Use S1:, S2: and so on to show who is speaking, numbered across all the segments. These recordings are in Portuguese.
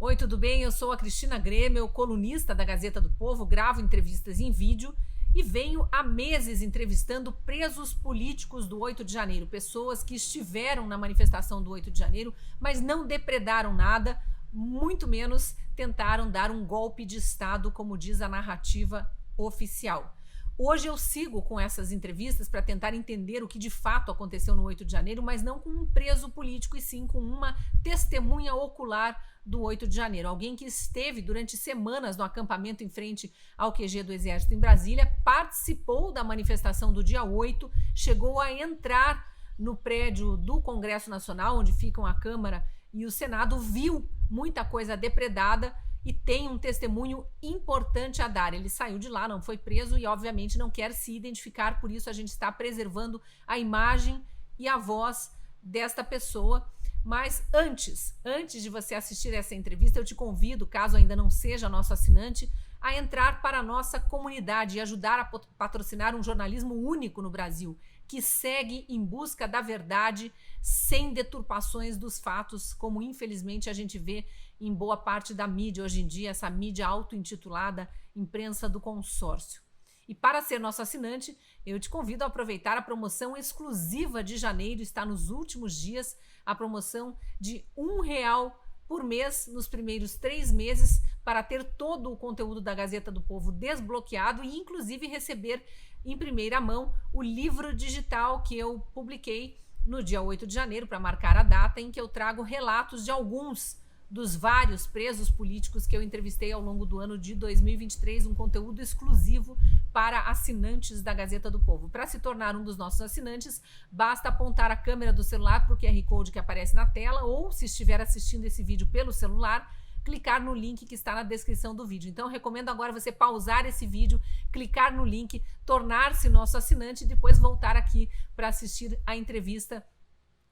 S1: Oi, tudo bem? Eu sou a Cristina Grêmio, colunista da Gazeta do Povo, gravo entrevistas em vídeo e venho há meses entrevistando presos políticos do 8 de janeiro, pessoas que estiveram na manifestação do 8 de janeiro, mas não depredaram nada, muito menos tentaram dar um golpe de Estado, como diz a narrativa oficial. Hoje eu sigo com essas entrevistas para tentar entender o que de fato aconteceu no 8 de janeiro, mas não com um preso político, e sim com uma testemunha ocular do 8 de janeiro. Alguém que esteve durante semanas no acampamento em frente ao QG do Exército em Brasília, participou da manifestação do dia 8, chegou a entrar no prédio do Congresso Nacional, onde ficam a Câmara e o Senado, viu muita coisa depredada e tem um testemunho importante a dar. Ele saiu de lá, não foi preso e obviamente não quer se identificar, por isso a gente está preservando a imagem e a voz desta pessoa. Mas antes de você assistir essa entrevista, eu te convido, caso ainda não seja nosso assinante, a entrar para a nossa comunidade e ajudar a patrocinar um jornalismo único no Brasil, que segue em busca da verdade, sem deturpações dos fatos, como infelizmente a gente vê em boa parte da mídia hoje em dia, essa mídia auto-intitulada imprensa do consórcio. E para ser nosso assinante, eu te convido a aproveitar a promoção exclusiva de janeiro, está nos últimos dias, a promoção de R$ 1 por mês nos primeiros 3 meses, para ter todo o conteúdo da Gazeta do Povo desbloqueado e inclusive receber em primeira mão o livro digital que eu publiquei no dia 8 de janeiro, para marcar a data em que eu trago relatos de alguns dos vários presos políticos que eu entrevistei ao longo do ano de 2023, um conteúdo exclusivo para assinantes da Gazeta do Povo. Para se tornar um dos nossos assinantes, basta apontar a câmera do celular para o QR Code que aparece na tela, ou, se estiver assistindo esse vídeo pelo celular, clicar no link que está na descrição do vídeo. Então, eu recomendo agora você pausar esse vídeo, clicar no link, tornar-se nosso assinante e depois voltar aqui para assistir a entrevista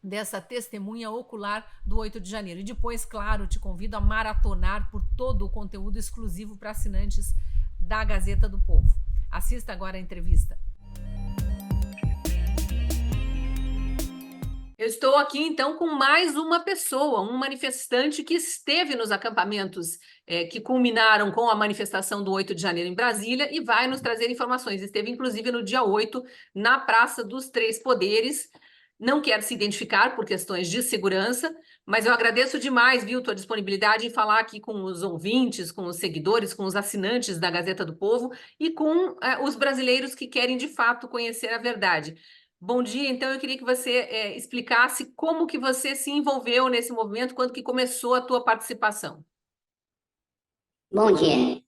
S1: dessa testemunha ocular do 8 de janeiro. E depois, claro, te convido a maratonar por todo o conteúdo exclusivo para assinantes da Gazeta do Povo. Assista agora a entrevista. Eu estou aqui, então, com mais uma pessoa, um manifestante que esteve nos acampamentos que culminaram com a manifestação do 8 de janeiro em Brasília e vai nos trazer informações. Esteve, inclusive, no dia 8, na Praça dos Três Poderes. Não quero se identificar por questões de segurança, mas eu agradeço demais, viu, tua disponibilidade em falar aqui com os ouvintes, com os seguidores, com os assinantes da Gazeta do Povo e com os brasileiros que querem, de fato, conhecer a verdade. Bom dia, então eu queria que você explicasse como que você se envolveu nesse movimento, quando que começou a tua participação.
S2: Bom dia.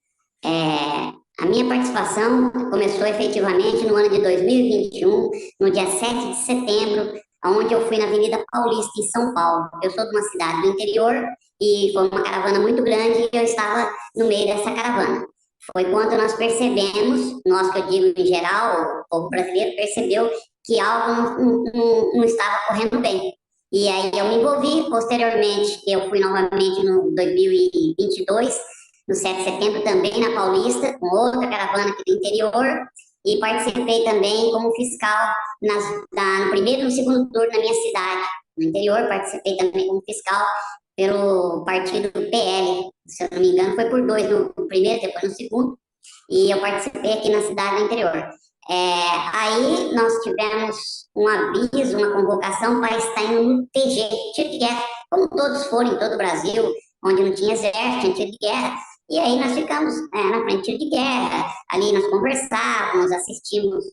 S2: A minha participação começou efetivamente no ano de 2021, no dia 7 de setembro, onde eu fui na Avenida Paulista, em São Paulo. Eu sou de uma cidade do interior e foi uma caravana muito grande e eu estava no meio dessa caravana. Foi quando nós percebemos, nós que eu digo em geral, o povo brasileiro percebeu que algo não estava correndo bem. E aí eu me envolvi. Posteriormente, eu fui novamente no 2022, no 7 de setembro, também na Paulista, com outra caravana aqui do interior, e participei também como fiscal no primeiro e no segundo turno na minha cidade. No interior, participei também como fiscal pelo partido PL, se eu não me engano, foi por 2 no primeiro, depois no segundo, e eu participei aqui na cidade do interior. Aí nós tivemos um aviso, uma convocação para estar indo no TG, tiro de guerra, como todos foram em todo o Brasil, onde não tinha exército, tinha tiro de guerra. E aí nós ficamos na frente do tiro de guerra, ali nós conversávamos, assistimos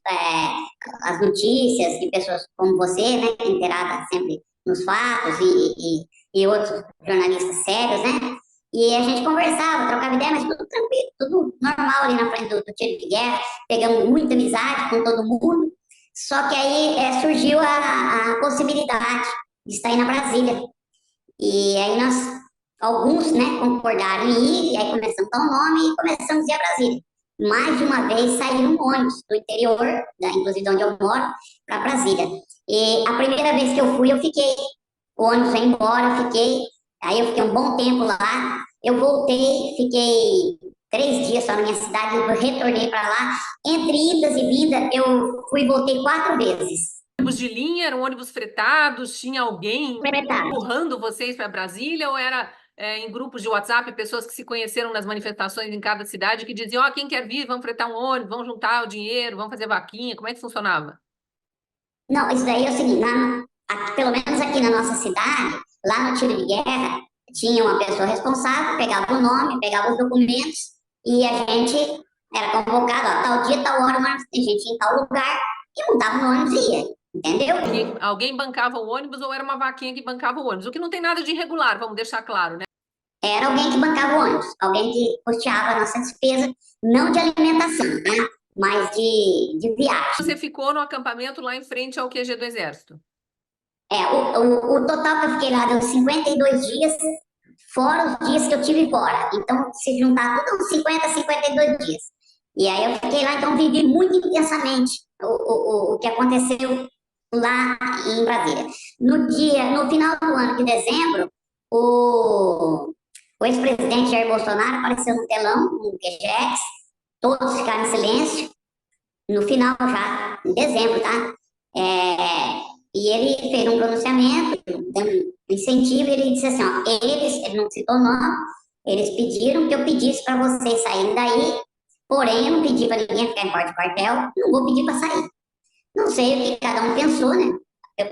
S2: as notícias de pessoas como você, né, inteirada sempre nos fatos, e outros jornalistas sérios, né? E a gente conversava, trocava ideia, mas tudo tranquilo, tudo normal ali na frente do tiro de guerra. Pegamos muita amizade com todo mundo. Só que aí surgiu a possibilidade de estar aí na Brasília. E aí alguns, né, concordaram em ir, e aí começamos a dar o nome e começamos a ir a Brasília. Mais de uma vez saíram ônibus do interior, inclusive de onde eu moro, para Brasília. E a primeira vez que eu fui, eu fiquei. O ônibus foi embora, aí eu fiquei um bom tempo lá. Eu voltei, fiquei 3 dias só na minha cidade, eu retornei para lá. Entre idas e vindas, eu fui e voltei 4 vezes.
S1: Ônibus de linha, eram ônibus fretados, tinha alguém
S2: Fretado.
S1: empurrando vocês para Brasília, ou era em grupos de WhatsApp, pessoas que se conheceram nas manifestações em cada cidade, que diziam, ó, quem quer vir, vamos fretar um ônibus, vamos juntar o dinheiro, vamos fazer vaquinha. Como é que funcionava?
S2: Não, isso daí é o seguinte, pelo menos aqui na nossa cidade, lá no tiro de guerra, tinha uma pessoa responsável, pegava o nome, pegava os documentos e a gente era convocado, ó, tal dia, tal hora, mas tem gente em tal lugar e montava no ônibus e ia, entendeu?
S1: Alguém bancava o ônibus ou era uma vaquinha que bancava o ônibus? O que não tem nada de irregular, vamos deixar claro, né?
S2: Era alguém que bancava o ônibus, alguém que custeava a nossa despesa, não de alimentação, né? Mas de viagem.
S1: Você ficou no acampamento lá em frente ao QG do Exército?
S2: O total que eu fiquei lá deu 52 dias, fora os dias que eu tive fora. Então, se juntar tudo, uns 50, 52 dias. E aí eu fiquei lá, então vivi muito intensamente o que aconteceu lá em Brasília. No final do ano de dezembro, o ex-presidente Jair Bolsonaro apareceu no telão, no QGX, todos ficaram em silêncio, no final já, em dezembro, tá? E ele fez um pronunciamento, um incentivo, e ele disse assim, ó, ele não citou nome, eles pediram que eu pedisse para vocês saírem daí, porém eu não pedi para ninguém ficar em porta de quartel, não vou pedir para sair. Não sei o que cada um pensou, né?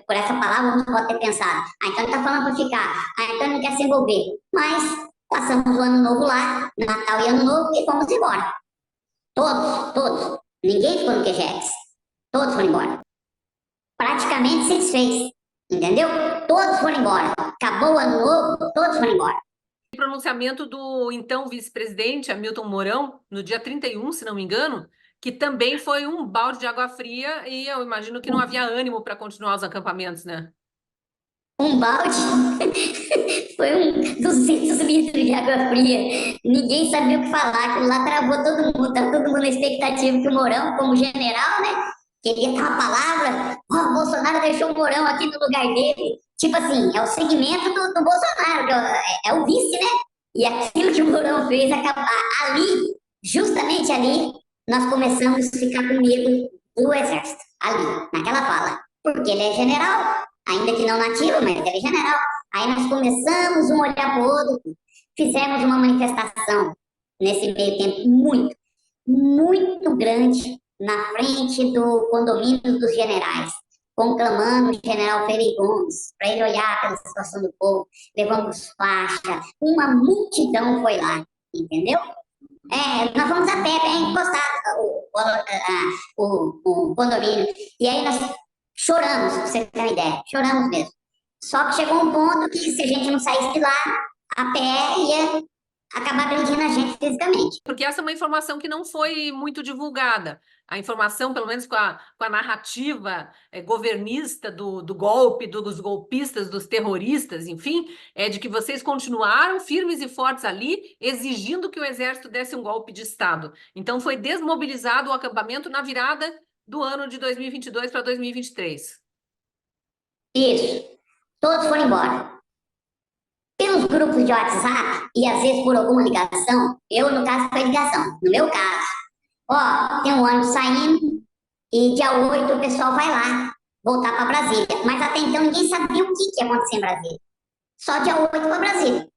S2: Por essa palavra, um pode ter pensado, então ele está falando para ficar, então ele não quer se envolver. Mas passamos o ano novo lá, Natal e Ano Novo, e fomos embora. Todos. Ninguém ficou no QGX. Todos foram embora. Praticamente se desfez, entendeu? Todos foram embora. Acabou o Ano Novo, todos foram embora.
S1: O pronunciamento do então vice-presidente Hamilton Mourão, no dia 31, se não me engano, que também foi um balde de água fria e eu imagino que não havia ânimo para continuar os acampamentos, né?
S2: Um balde foi 200 litros de água fria. Ninguém sabia o que falar, aquilo lá travou todo mundo, tá todo mundo na expectativa que o Mourão, como general, né, queria dar uma palavra, o Bolsonaro deixou o Mourão aqui no lugar dele. Tipo assim, é o segmento do Bolsonaro, é o vice, né? E aquilo que o Mourão fez, ali, justamente ali, nós começamos a ficar com medo do Exército, ali, naquela fala. Porque ele é general, ainda que não nativo, mas ele é general. Aí nós começamos um olhar para o outro, fizemos uma manifestação nesse meio tempo muito grande na frente do condomínio dos generais, conclamando o general Ferreira Gomes para ele olhar pela situação do povo, levamos faixa, uma multidão foi lá, entendeu? Nós fomos a pé, bem encostado o condomínio, e aí nós choramos, pra você ter uma ideia, choramos mesmo. Só que chegou um ponto que se a gente não saísse de lá, a pé ia acabar agredindo a gente fisicamente.
S1: Porque essa é uma informação que não foi muito divulgada. A informação, pelo menos com a narrativa governista do golpe, dos golpistas, dos terroristas, enfim, é de que vocês continuaram firmes e fortes ali, exigindo que o Exército desse um golpe de Estado. Então foi desmobilizado o acampamento na virada do ano de 2022 para 2023.
S2: Isso. Todos foram embora. Pelos grupos de WhatsApp, e às vezes por alguma ligação, eu, no caso, foi ligação. No meu caso, ó, tem um ônibus saindo e dia 8 o pessoal vai lá, voltar para Brasília. Mas até então ninguém sabia o que ia acontecer em Brasília. Só dia 8 para Brasília.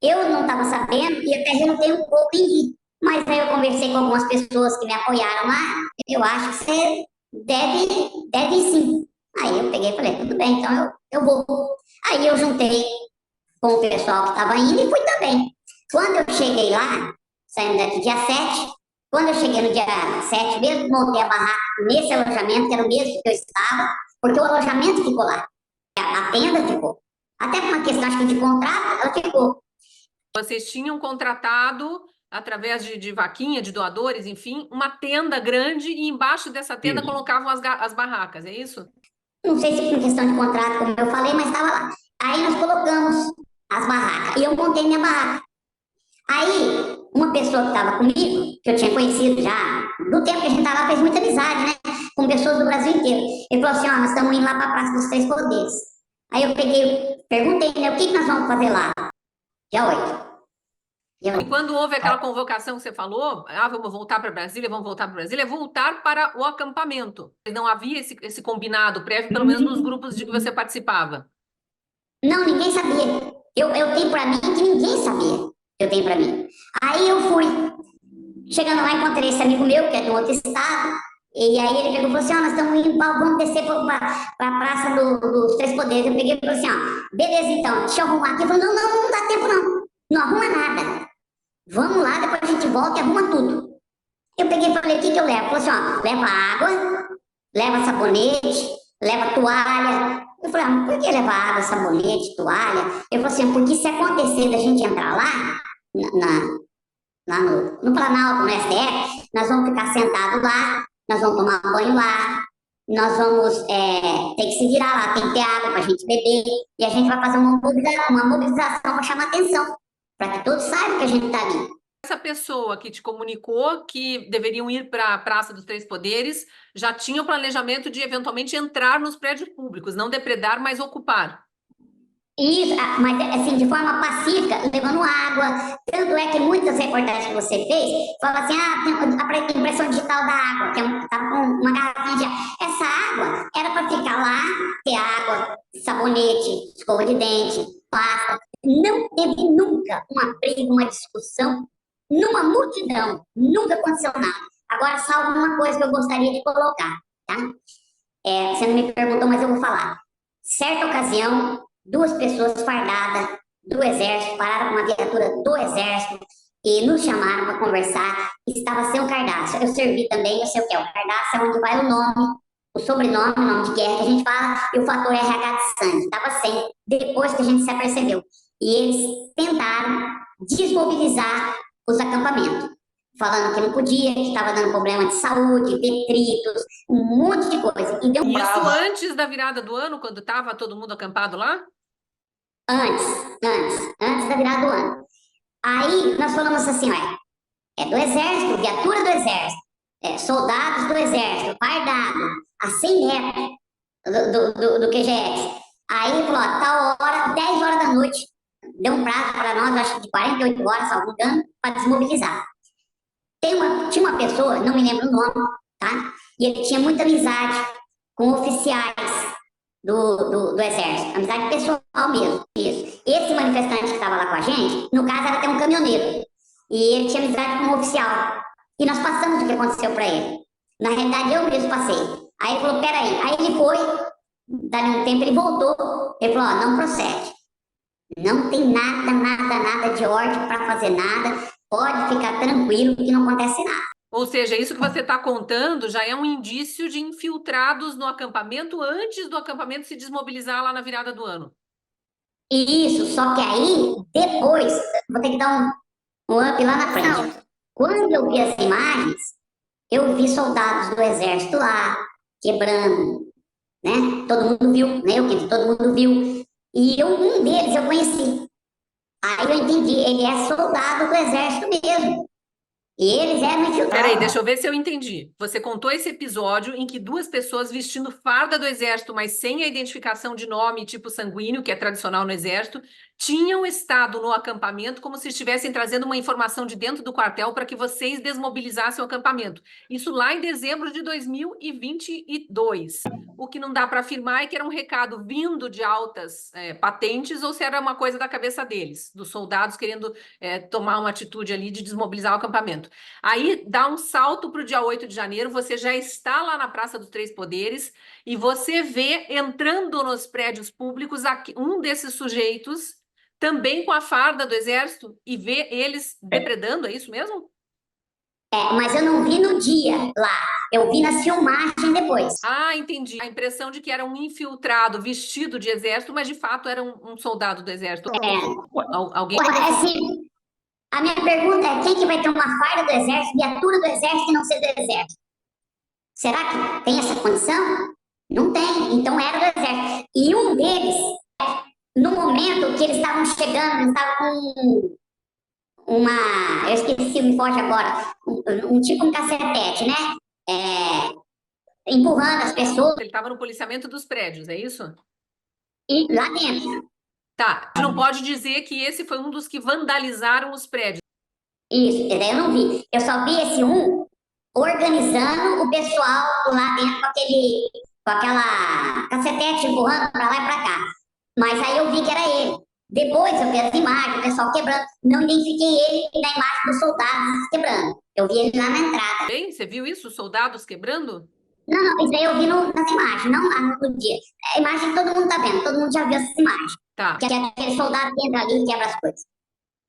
S2: Eu não estava sabendo e até relutei um pouco em ir. Mas aí eu conversei com algumas pessoas que me apoiaram lá. Eu acho que você deve ir sim. Aí eu peguei e falei, tudo bem, então eu vou. Aí eu juntei com o pessoal que estava indo e fui também. Quando eu cheguei lá, saindo daqui dia 7, quando eu cheguei no dia 7 mesmo, montei a barraca nesse alojamento, que era o mesmo que eu estava, porque o alojamento ficou lá. A tenda ficou. Até por uma questão, acho que de contrato, ela ficou.
S1: Vocês tinham contratado, através de vaquinha, de doadores, enfim, uma tenda grande e embaixo dessa tenda colocavam as barracas, é isso?
S2: Não sei se por questão de contrato, como eu falei, mas estava lá. Aí nós colocamos as barracas e eu montei minha barraca. Aí, uma pessoa que estava comigo, que eu tinha conhecido já, do tempo que a gente estava lá, fez muita amizade, né? Com pessoas do Brasil inteiro. Ele falou assim, ó, nós estamos indo lá para a Praça dos Três Poderes. Aí eu perguntei, né, o que nós vamos fazer lá? Dia 8.
S1: E quando houve aquela convocação que você falou, vamos voltar para Brasília, é voltar para o acampamento. Não havia esse combinado prévio, pelo menos nos grupos de que você participava.
S2: Não, ninguém sabia. Eu tenho para mim que ninguém sabia que eu tenho para mim. Aí eu fui. Chegando lá, encontrei esse amigo meu, que é de um outro estado, e aí ele pegou e falou assim, ó, nós estamos indo, vamos descer para a Praça dos Três Poderes. Eu peguei e falei assim, ó, beleza então, deixa eu arrumar aqui. Ele falou, não dá tempo não, não arruma nada. Vamos lá, depois a gente volta e arruma tudo. Eu peguei e falei, o que eu levo? Ele falou assim, ó, leva água, leva sabonete, leva toalha. Eu falei, mas por que levar água, sabonete, toalha? Ele falou assim, porque se acontecer da gente entrar lá, lá no Planalto, no STF, nós vamos ficar sentados lá, nós vamos tomar banho lá, nós vamos ter que se virar lá, tem que ter água para a gente beber, e a gente vai fazer uma mobilização para chamar atenção, para que todos saibam que a gente está ali.
S1: Essa pessoa que te comunicou que deveriam ir para a Praça dos Três Poderes já tinha o planejamento de eventualmente entrar nos prédios públicos, não depredar, mas ocupar.
S2: Isso, mas assim, de forma pacífica, levando água. Tanto é que muitas reportagens que você fez, fala assim, tem a impressão digital da água, que tá com uma garrafinha de água. Essa água era para ficar lá, ter água, sabonete, escova de dente, pasta. Não teve nunca uma briga, uma discussão, numa multidão. Nunca aconteceu nada. Agora, só uma coisa que eu gostaria de colocar, tá? Você não me perguntou, mas eu vou falar. Certa ocasião, duas pessoas fardadas do Exército pararam com uma viatura do Exército e nos chamaram para conversar. Estava sem o cardápio. Eu servi também, eu sei o que é. O cardápio é onde vai o nome, o sobrenome, o nome de guerra que a gente fala e o fator RH de sangue. Estava sem, depois que a gente se apercebeu. E eles tentaram desmobilizar os acampamentos, falando que não podia, que estava dando problema de saúde, detritos, um monte de coisa. E deu
S1: Isso antes da virada do ano, quando estava todo mundo acampado lá?
S2: Antes da virada do ano. Aí nós falamos assim, olha, é do Exército, viatura do Exército, soldados do Exército, fardado, a 100 metros do QGS. Aí ele falou, ó, tal hora, 10 horas da noite, deu um prazo para nós, acho que de 48 horas, salvo engano, para desmobilizar. Tinha uma pessoa, não me lembro o nome, tá? E ele tinha muita amizade com oficiais do Exército, amizade pessoal mesmo, isso. Esse manifestante que estava lá com a gente, no caso era até um caminhoneiro, e ele tinha amizade com um oficial, e nós passamos o que aconteceu para ele. Na realidade, eu mesmo passei. Aí ele falou, peraí, aí ele foi, dali um tempo ele voltou, ele falou, ó, não procede, não tem nada de ordem para fazer nada, pode ficar tranquilo que não acontece nada.
S1: Ou seja, isso que você está contando já é um indício de infiltrados no acampamento antes do acampamento se desmobilizar lá na virada do ano.
S2: Isso, só que aí, depois, vou ter que dar um up lá na frente. Quando eu vi as imagens, eu vi soldados do Exército lá, quebrando, né? Todo mundo viu, né? Todo mundo viu. E um deles eu conheci. Aí eu entendi, ele é soldado do Exército mesmo. E eles eram infiltrados.
S1: Peraí, deixa eu ver se eu entendi. Você contou esse episódio em que duas pessoas vestindo farda do Exército, mas sem a identificação de nome tipo sanguíneo, que é tradicional no Exército, tinham estado no acampamento como se estivessem trazendo uma informação de dentro do quartel para que vocês desmobilizassem o acampamento. Isso lá em dezembro de 2022. O que não dá para afirmar é que era um recado vindo de altas patentes ou se era uma coisa da cabeça deles, dos soldados querendo tomar uma atitude ali de desmobilizar o acampamento. Aí dá um salto para o dia 8 de janeiro, você já está lá na Praça dos Três Poderes e você vê entrando nos prédios públicos um desses sujeitos também com a farda do Exército e vê eles depredando, é isso mesmo?
S2: Mas eu não vi no dia lá, eu vi na filmagem depois.
S1: Ah, entendi. A impressão de que era um infiltrado vestido de Exército, mas de fato era um soldado do Exército. Alguém...
S2: Assim, a minha pergunta é, quem que vai ter uma farda do Exército, viatura do Exército e não ser do Exército? Será que tem essa condição? Não tem, então era do Exército. E um deles, no momento que eles estavam chegando, eles estavam com eu esqueci, me foge agora, tipo um cacetete, né? Empurrando as pessoas.
S1: Ele estava no policiamento dos prédios, é isso?
S2: E lá dentro.
S1: Tá, a gente não pode dizer que esse foi um dos que vandalizaram os prédios.
S2: Isso, daí eu não vi. Eu só vi esse organizando o pessoal lá dentro com aquela cacetete empurrando para lá e para cá. Mas aí eu vi que era ele. Depois eu vi as imagens, o pessoal quebrando. Não identifiquei ele na imagem dos soldados quebrando. Eu vi ele lá na entrada.
S1: Bem, você viu isso? Os soldados quebrando?
S2: Não, não, isso aí eu vi nas imagens, não lá no dia. É a imagem que todo mundo tá vendo, todo mundo já viu essas imagens.
S1: Tá,
S2: Que é aquele soldado que entra ali e quebra as coisas.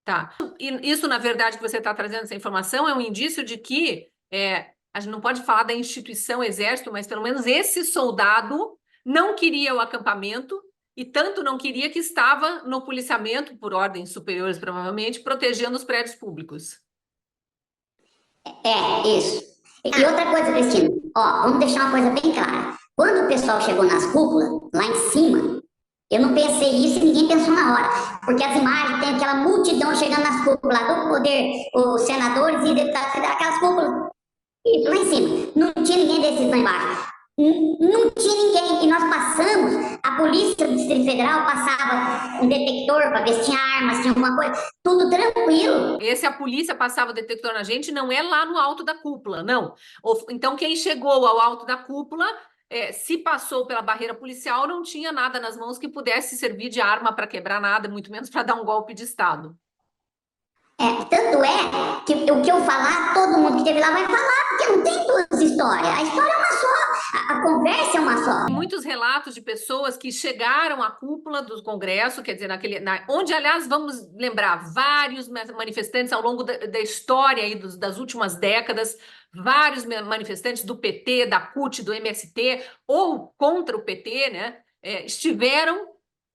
S1: tá. E isso, na verdade, que você está trazendo essa informação é um indício de que a gente não pode falar da instituição Exército, mas pelo menos esse soldado não queria o acampamento e tanto não queria que estava no policiamento, por ordens superiores, provavelmente, protegendo os prédios públicos.
S2: É, isso. E outra coisa, Cristina, ó, vamos deixar uma coisa bem clara. Quando o pessoal chegou nas cúpulas, lá em cima, eu não pensei isso e ninguém pensou na hora. Porque as imagens tem aquela multidão chegando nas cúpulas lá do poder, os senadores e deputados federais, aquelas cúpulas. Isso, lá em cima. Não tinha ninguém desses lá embaixo. Não tinha ninguém. E nós passamos, a polícia do Distrito Federal passava um detector para ver se tinha armas, se tinha alguma coisa. Tudo tranquilo.
S1: Esse a polícia passava o detector na gente, não é lá no alto da cúpula, não. Então, quem chegou ao alto da cúpula, se passou pela barreira policial, não tinha nada nas mãos que pudesse servir de arma para quebrar nada, muito menos para dar um golpe de Estado.
S2: Tanto é que o que eu falar, todo mundo que esteve lá vai falar, porque não tem duas histórias. A história é uma só, a conversa é uma só.
S1: Muitos relatos de pessoas que chegaram à cúpula do Congresso, quer dizer, onde, aliás, vamos lembrar, vários manifestantes ao longo da história aí das últimas décadas, vários manifestantes do PT, da CUT, do MST, ou contra o PT, né, estiveram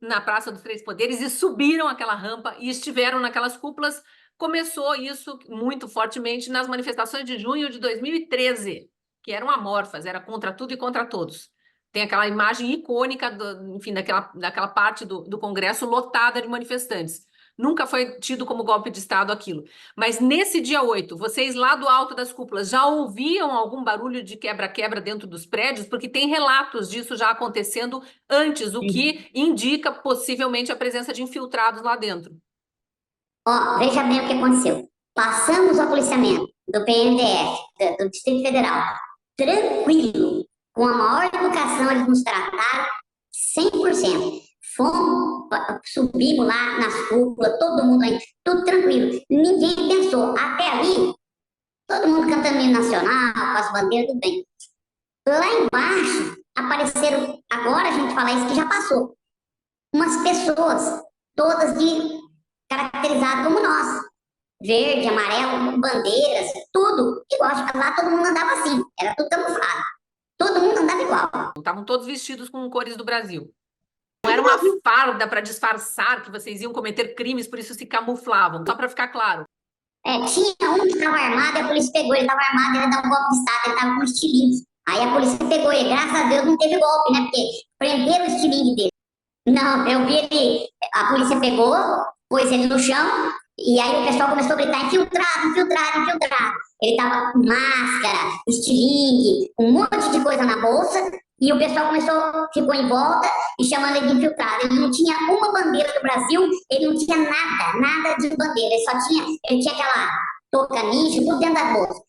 S1: na Praça dos Três Poderes e subiram aquela rampa e estiveram naquelas cúpulas. Começou isso muito fortemente nas manifestações de junho de 2013, que eram amorfas, era contra tudo e contra todos. Tem aquela imagem icônica, enfim, daquela parte do Congresso lotada de manifestantes. Nunca foi tido como golpe de Estado aquilo. Mas nesse dia 8, vocês lá do alto das cúpulas já ouviam algum barulho de quebra-quebra dentro dos prédios? Porque tem relatos disso já acontecendo antes, o que indica possivelmente a presença de infiltrados lá dentro.
S2: Ó, veja bem o que aconteceu. Passamos ao policiamento do PMDF, do Distrito Federal, tranquilo, com a maior educação, eles nos trataram 100%. Fomos, subimos lá nas cúpulas, todo mundo aí, tudo tranquilo. Ninguém pensou, até ali, todo mundo cantando hino nacional, com as bandeiras, tudo bem. Lá embaixo, apareceram, agora a gente fala isso que já passou, umas pessoas, todas caracterizadas como nós. Verde, amarelo, bandeiras, tudo igual. Lá todo mundo andava assim, era tudo camuflado. Todo mundo andava igual.
S1: Estavam todos vestidos com cores do Brasil. Não era uma farda para disfarçar que vocês iam cometer crimes, por isso se camuflavam, só para ficar claro.
S2: Tinha um que estava armado, a polícia pegou, ele estava armado, ele ia dar um golpe de Estado, ele estava com um estilingue. Aí a polícia pegou ele, graças a Deus não teve golpe, né? Porque prenderam o estilingue dele. Não, eu vi ele, a polícia pegou, pôs ele no chão, e aí o pessoal começou a gritar, infiltrado, infiltrado, infiltrado. Ele tava com máscara, estilingue, um monte de coisa na bolsa, e o pessoal ficou em volta e chamando ele de infiltrado. Ele não tinha uma bandeira do Brasil, ele não tinha nada de bandeira, ele tinha aquela touca ninja, tudo dentro da bolsa.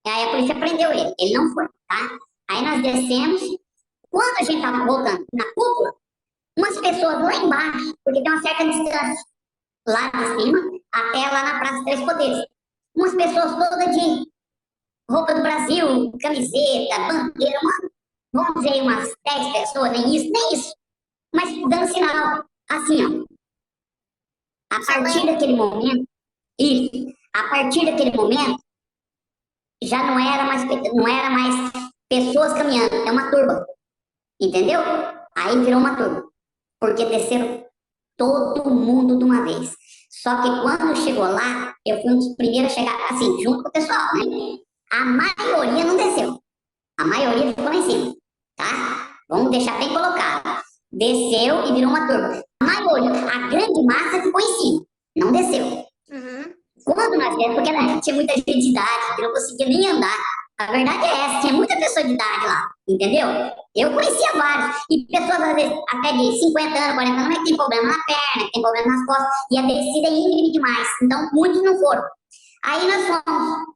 S2: Aí a polícia prendeu ele não foi, tá? Aí nós descemos, quando a gente tava voltando na cúpula, umas pessoas lá embaixo, porque tem uma certa distância, lá de cima, até lá na Praça dos Três Poderes. Umas pessoas todas de roupa do Brasil, camiseta, bandeira, vamos dizer, umas 10 pessoas, nem isso. Mas dando sinal, assim, ó. A partir daquele momento, já não era mais pessoas caminhando, é uma turba. Entendeu? Aí virou uma turba. Porque desceram todo mundo de uma vez. Só que quando chegou lá, eu fui um dos primeiros a chegar, assim, junto com o pessoal, né? A maioria não desceu. A maioria ficou lá em cima, tá? Vamos deixar bem colocado. Desceu e virou uma turma. A maioria, a grande massa ficou em cima, não desceu. Quando nós descemos, porque tinha muita gente de idade, que não conseguia nem andar. A verdade é essa, tinha muita pessoa de idade lá, entendeu? Eu conhecia vários, e pessoas às vezes até de 50 anos, 40 anos, mas tem problema na perna, tem problema nas costas, e a descida é íngreme demais, então muitos não foram. Aí nós fomos.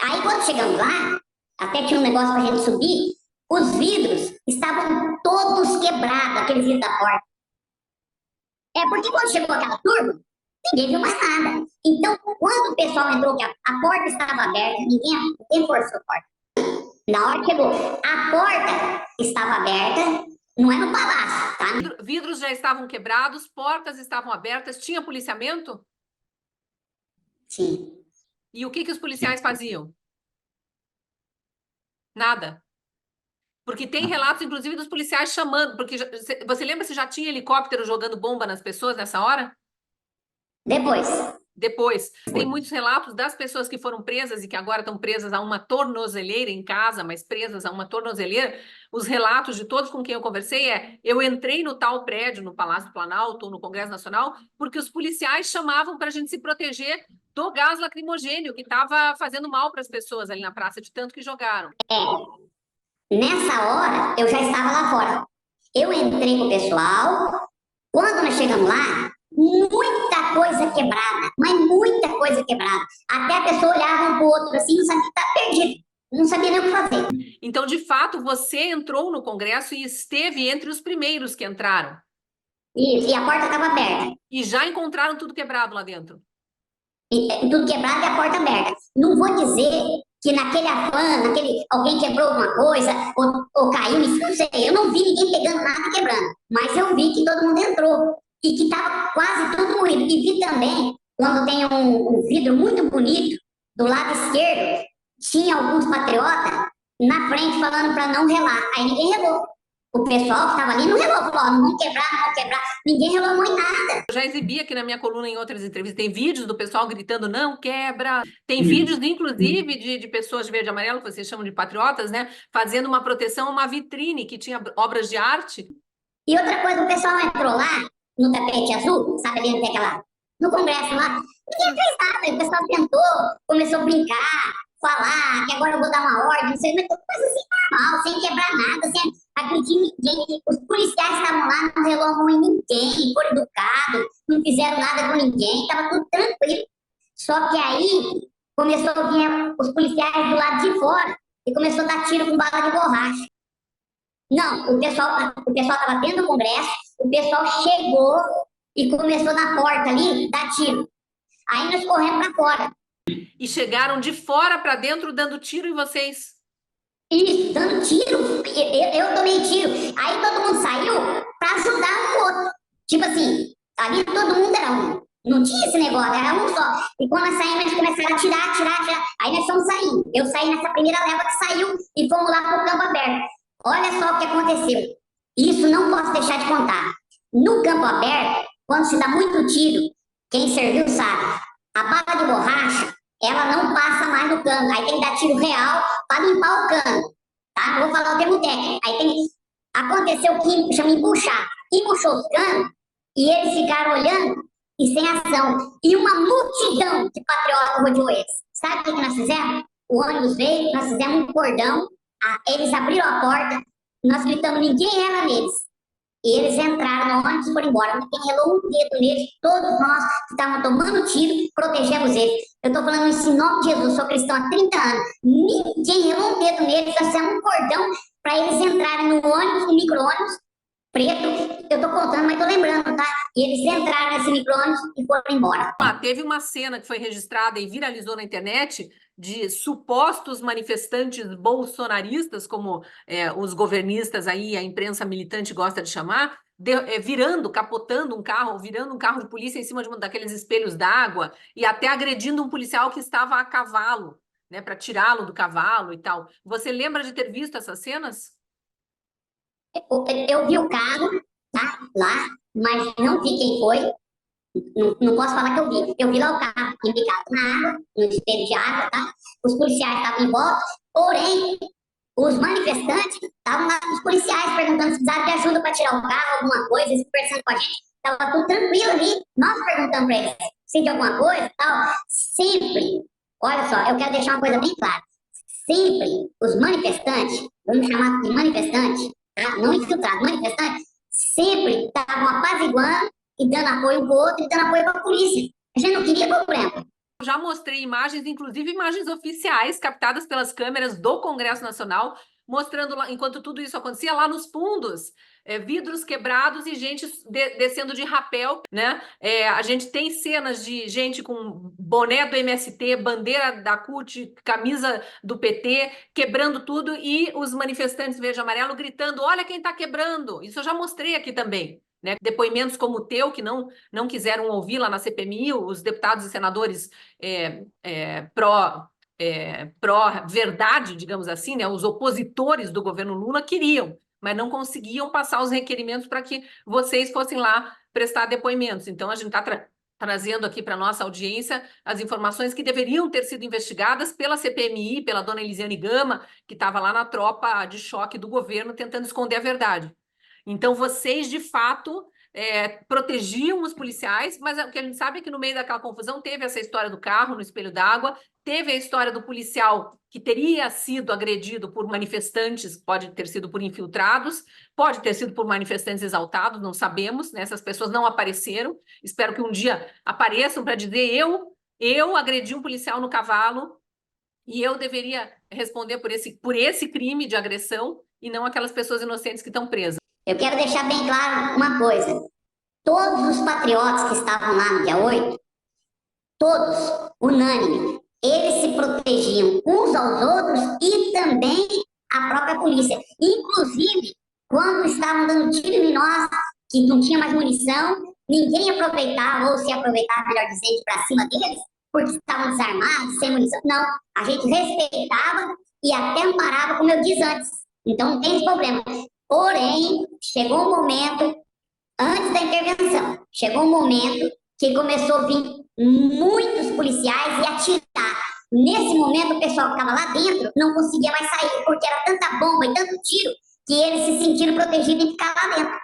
S2: Aí quando chegamos lá, até tinha um negócio pra gente subir, os vidros estavam todos quebrados, aqueles vidros da porta. É porque quando chegou aquela turma, ninguém viu mais nada. Então, quando o pessoal entrou, que a porta estava aberta, ninguém forçou a porta. Na hora que chegou, a porta estava aberta, não é no palácio, tá?
S1: Vidros já estavam quebrados, portas estavam abertas, tinha policiamento?
S2: Sim.
S1: E o que os policiais faziam? Nada. Porque tem relatos, inclusive, dos policiais chamando. Porque você lembra se já tinha helicóptero jogando bomba nas pessoas nessa hora?
S2: Depois.
S1: Depois, tem muitos relatos das pessoas que foram presas e que agora estão presas a uma tornozeleira em casa, mas presas a uma tornozeleira. Os relatos de todos com quem eu conversei eu entrei no tal prédio, no Palácio do Planalto ou no Congresso Nacional, porque os policiais chamavam para a gente se proteger do gás lacrimogênio que estava fazendo mal para as pessoas ali na praça, de tanto que jogaram.
S2: Nessa hora, eu já estava lá fora. Eu entrei com o pessoal. Quando nós chegamos lá, muita coisa quebrada, mas muita coisa quebrada. Até a pessoa olhava um para o outro assim, não sabia, tá perdido, não sabia nem o que fazer.
S1: Então, de fato, você entrou no Congresso e esteve entre os primeiros que entraram.
S2: E a porta estava aberta.
S1: E já encontraram tudo quebrado lá dentro.
S2: Tudo quebrado e a porta aberta. Não vou dizer que naquele afã, alguém quebrou alguma coisa ou caiu, isso não sei. Eu não vi ninguém pegando nada e quebrando, mas eu vi que todo mundo entrou e que estava quase tudo moído. E vi também, quando tem um vidro muito bonito, do lado esquerdo, tinha alguns patriotas na frente falando para não relar. Aí ninguém relou. O pessoal que estava ali não relou, falou, não vamos quebrar, não vamos quebrar. Ninguém relou muito nada.
S1: Eu já exibi aqui na minha coluna em outras entrevistas, tem vídeos do pessoal gritando, não quebra. Tem vídeos, inclusive, de pessoas de verde e amarelo, que vocês chamam de patriotas, né? Fazendo uma proteção a uma vitrine que tinha obras de arte.
S2: E outra coisa, o pessoal entrou lá, no tapete azul, sabe ali onde é no Congresso lá, ninguém fez nada. O pessoal tentou, começou a brincar, falar que agora eu vou dar uma ordem, não sei, mas coisa assim normal, sem quebrar nada, sem agredir ninguém. Os policiais estavam lá, não relou a mão em ninguém, foram educados, não fizeram nada com ninguém, estava tudo tranquilo. Só que aí começou a vir os policiais do lado de fora e começou a dar tiro com bala de borracha. Não, o pessoal estava dentro do Congresso, o pessoal chegou e começou na porta ali, dar tiro. Aí nós corremos para fora.
S1: E chegaram de fora para dentro dando tiro em vocês.
S2: Isso, dando tiro. Eu tomei tiro. Aí todo mundo saiu para ajudar o outro. Tipo assim, ali todo mundo era um. Não tinha esse negócio, era um só. E quando nós saímos, eles começaram a tirar. Aí nós fomos saindo. Eu saí nessa primeira leva que saiu e fomos lá para o campo aberto. Olha só o que aconteceu. Isso não posso deixar de contar. No campo aberto, quando se dá muito tiro, quem serviu sabe, a bala de borracha, ela não passa mais no cano. Aí tem que dar tiro real para limpar o cano. Tá? Não vou falar o termo técnico. Aí tem que... Aconteceu o que chama embuchar. Embuchou os canos e eles ficaram olhando e sem ação. E uma multidão de patriotas rodeou eles. Sabe o que nós fizemos? O ônibus veio, nós fizemos um cordão. Eles abriram a porta, nós gritamos, ninguém rela neles. E eles entraram no ônibus e foram embora. Ninguém relou um dedo neles, todos nós que estavam tomando tiro, protegemos eles. Eu estou falando isso em nome de Jesus, sou cristão há 30 anos. Ninguém relou um dedo neles, nós fizemos um cordão para eles entrarem no ônibus, no micro-ônibus preto. Eu estou contando, mas estou lembrando, tá? E eles entraram nesse micro-ônibus e foram embora.
S1: Teve uma cena que foi registrada e viralizou na internet de supostos manifestantes bolsonaristas, como os governistas aí, a imprensa militante gosta de chamar, capotando um carro, virando um carro de polícia em cima de daqueles espelhos d'água e até agredindo um policial que estava a cavalo, né, para tirá-lo do cavalo e tal. Você lembra de ter visto essas cenas?
S2: Eu vi o carro, tá, lá, mas não vi quem foi. Não posso falar que eu vi. Eu vi lá o carro embicado na água, no espelho de água, tá? Os policiais estavam em volta, porém, os manifestantes estavam lá com os policiais perguntando se precisavam de ajuda para tirar o carro, alguma coisa, eles conversando com a gente. Estava tudo tranquilo ali. Nós perguntamos para eles se tinha alguma coisa e tal. Sempre, olha só, eu quero deixar uma coisa bem clara. Sempre os manifestantes, vamos chamar de manifestantes, tá? Não infiltrados, manifestantes, sempre estavam apaziguando e dando apoio para o outro e dando apoio para a polícia. A gente não queria problema.
S1: Eu já mostrei imagens, inclusive imagens oficiais, captadas pelas câmeras do Congresso Nacional, mostrando lá, enquanto tudo isso acontecia, lá nos fundos, vidros quebrados e gente descendo de rapel, né? A gente tem cenas de gente com boné do MST, bandeira da CUT, camisa do PT, quebrando tudo, e os manifestantes verde e amarelo gritando: olha quem está quebrando. Isso eu já mostrei aqui também. Né? Depoimentos como o teu, que não quiseram ouvir lá na CPMI, os deputados e senadores pró-verdade, digamos assim, né? Os opositores do governo Lula queriam, mas não conseguiam passar os requerimentos para que vocês fossem lá prestar depoimentos. Então, a gente está trazendo aqui para a nossa audiência as informações que deveriam ter sido investigadas pela CPMI, pela dona Elisiane Gama, que estava lá na tropa de choque do governo tentando esconder a verdade. Então, vocês, de fato, protegiam os policiais, mas o que a gente sabe é que no meio daquela confusão teve essa história do carro no espelho d'água, teve a história do policial que teria sido agredido por manifestantes, pode ter sido por infiltrados, pode ter sido por manifestantes exaltados, não sabemos, né? Essas pessoas não apareceram. Espero que um dia apareçam para dizer: eu agredi um policial no cavalo e eu deveria responder por esse crime de agressão e não aquelas pessoas inocentes que estão presas.
S2: Eu quero deixar bem claro uma coisa. Todos os patriotas que estavam lá no dia 8, todos, unânime, eles se protegiam uns aos outros e também a própria polícia. Inclusive, quando estavam dando tiro em nós, que não tinha mais munição, ninguém aproveitava, ou se aproveitava, melhor dizendo, para cima deles, porque estavam desarmados, sem munição. Não, a gente respeitava e até amparava, como eu disse antes. Então, não tem esse problema. Porém, chegou um momento, antes da intervenção, chegou um momento que começou a vir muitos policiais e atirar. Nesse momento, o pessoal que estava lá dentro não conseguia mais sair, porque era tanta bomba e tanto tiro que eles se sentiram protegidos em ficar lá dentro.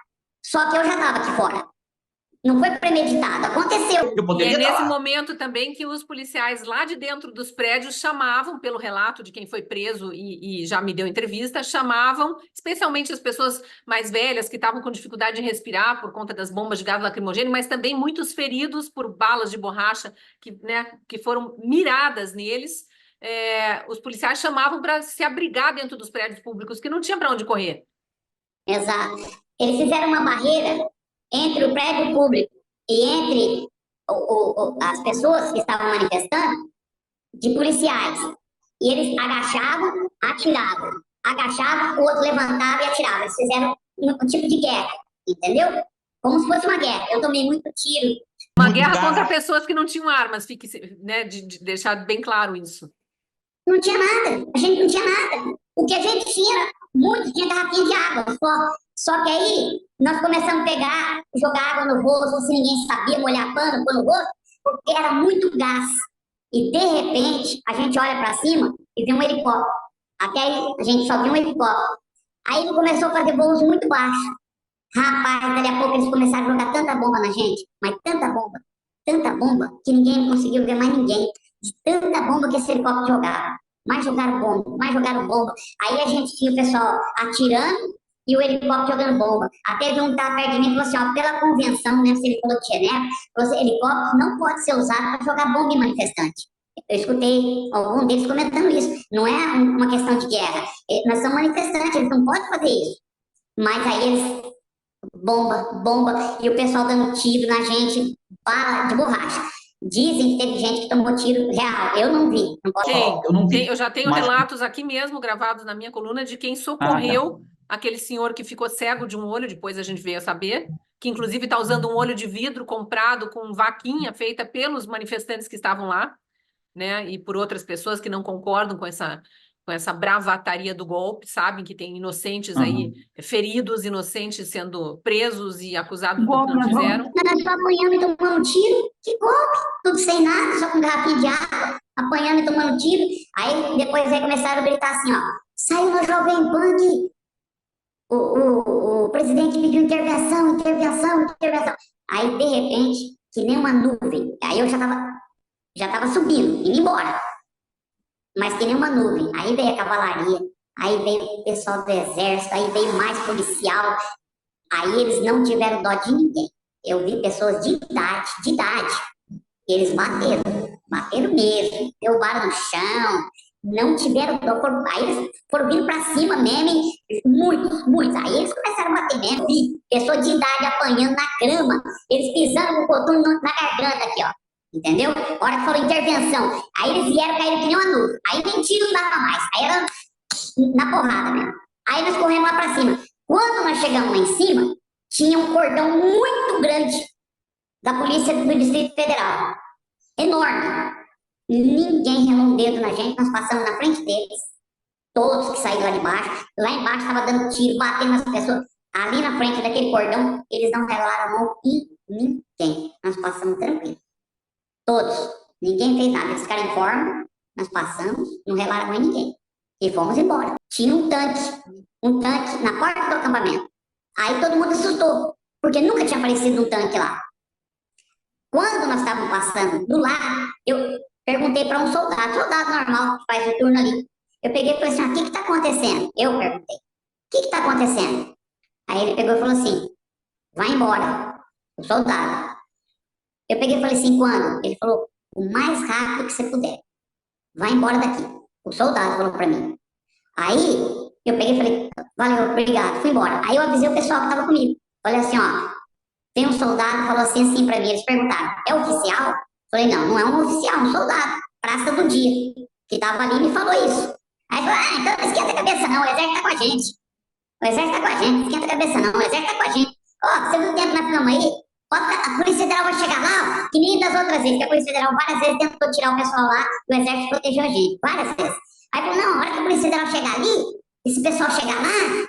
S2: Só que eu já estava aqui fora. Não foi premeditado, aconteceu.
S1: E é nesse momento também que os policiais lá de dentro dos prédios chamavam, pelo relato de quem foi preso e já me deu entrevista, chamavam especialmente as pessoas mais velhas que estavam com dificuldade de respirar por conta das bombas de gás lacrimogêneo, mas também muitos feridos por balas de borracha que foram miradas neles. Os policiais chamavam para se abrigar dentro dos prédios públicos, que não tinha para onde correr.
S2: Exato. Eles fizeram uma barreira entre o prédio público e entre as pessoas que estavam manifestando, de policiais. E eles agachavam, atiravam. Agachavam, o outro levantava e atirava. Eles fizeram um tipo de guerra, entendeu? Como se fosse uma guerra. Eu tomei muito tiro.
S1: Uma guerra contra pessoas que não tinham armas, né, de deixar bem claro isso.
S2: Não tinha nada. A gente não tinha nada. O que a gente tinha, tinha garrafinha de água, só que aí nós começamos a pegar, jogar água no rosto, se ninguém sabia, molhar pano, pôr no rosto, porque era muito gás. E de repente, a gente olha para cima e vê um helicóptero. Até aí, a gente só viu um helicóptero. Aí ele começou a fazer voos muito baixos. Rapaz, dali a pouco eles começaram a jogar tanta bomba na gente, mas tanta bomba, que ninguém conseguiu ver mais ninguém. De tanta bomba que esse helicóptero jogava. Mais jogaram bomba. Aí a gente tinha o pessoal atirando e o helicóptero jogando bomba. Até de um que estava perto de mim e falou assim: ó, pela convenção, né, se ele falou de Genebra, helicóptero não pode ser usado para jogar bomba em manifestante. Eu escutei algum deles comentando isso. Não é uma questão de guerra. Nós somos manifestantes, eles não podem fazer isso. Mas aí eles, bomba, e o pessoal dando tiro na gente, bala de borracha. Dizem que teve gente que tomou tiro real. Eu não vi.
S1: Eu já tenho relatos aqui mesmo, gravados na minha coluna, de quem socorreu aquele senhor que ficou cego de um olho, depois a gente veio a saber, que inclusive está usando um olho de vidro comprado com vaquinha feita pelos manifestantes que estavam lá, né? E por outras pessoas que não concordam com essa bravataria do golpe, sabem que tem inocentes aí, feridos, inocentes sendo presos e acusados do que não fizeram.
S2: Nós só apanhando e tomando tiro. Que golpe? Tudo sem nada, só com garrafinha de água, apanhando e tomando tiro. Aí depois aí começaram a gritar assim, ó: saiu no Jovem Pan que o presidente pediu intervenção. Aí, de repente, que nem uma nuvem. Aí eu já tava subindo, indo embora. Mas que nem uma nuvem. Aí veio a cavalaria, aí veio o pessoal do exército, aí veio mais policial. Aí eles não tiveram dó de ninguém. Eu vi pessoas de idade. Eles bateram mesmo, derrubaram no chão, Não tiveram dó, aí eles foram vindo pra cima mesmo, muitos, muitos. Aí eles começaram a bater mesmo, vi pessoa de idade apanhando na grama, eles pisando com o coturno na garganta aqui, ó. Entendeu? A hora que falou intervenção, aí eles vieram cair que nem uma nuvem. Aí nem tiro não dava mais, aí era na porrada mesmo. Aí nós corremos lá pra cima. Quando nós chegamos lá em cima, tinha um cordão muito grande da Polícia do Distrito Federal. Enorme. Ninguém relou um dedo na gente, nós passamos na frente deles. Todos que saíram lá de baixo. Lá embaixo estava dando tiro, batendo nas pessoas. Ali na frente daquele cordão, eles não relaram a mão em ninguém. Nós passamos tranquilo. Todos. Ninguém fez nada. Eles ficaram em forma, nós passamos, não relaram a mão em ninguém. E fomos embora. Tinha um tanque na porta do acampamento. Aí todo mundo assustou, porque nunca tinha aparecido um tanque lá. Quando nós estávamos passando do lado, eu perguntei para um soldado normal que faz o turno ali. Eu peguei e falei assim, o que está acontecendo? Eu perguntei, o que está acontecendo? Aí ele pegou e falou assim, vai embora, o soldado. Eu peguei e falei assim, quando? Ele falou, o mais rápido que você puder. Vai embora daqui. O soldado falou para mim. Aí eu peguei e falei, valeu, obrigado, fui embora. Aí eu avisei o pessoal que estava comigo. Falei assim, ó, tem um soldado que falou assim para mim, eles perguntaram, é oficial? Falei, não, não é um oficial, é um soldado, praça do dia, que estava ali e me falou isso. Aí falou, então não esquenta a cabeça não, o exército está com a gente. O exército está com a gente, não esquenta a cabeça não, o exército está com a gente. Ó, você viu o tempo na cama aí? A Polícia Federal vai chegar lá, ó, que nem das outras vezes, que a Polícia Federal várias vezes tentou tirar o pessoal lá, e o exército protegeu a gente, várias vezes. Aí falou, não, a hora que a Polícia Federal chegar ali, esse pessoal chegar lá,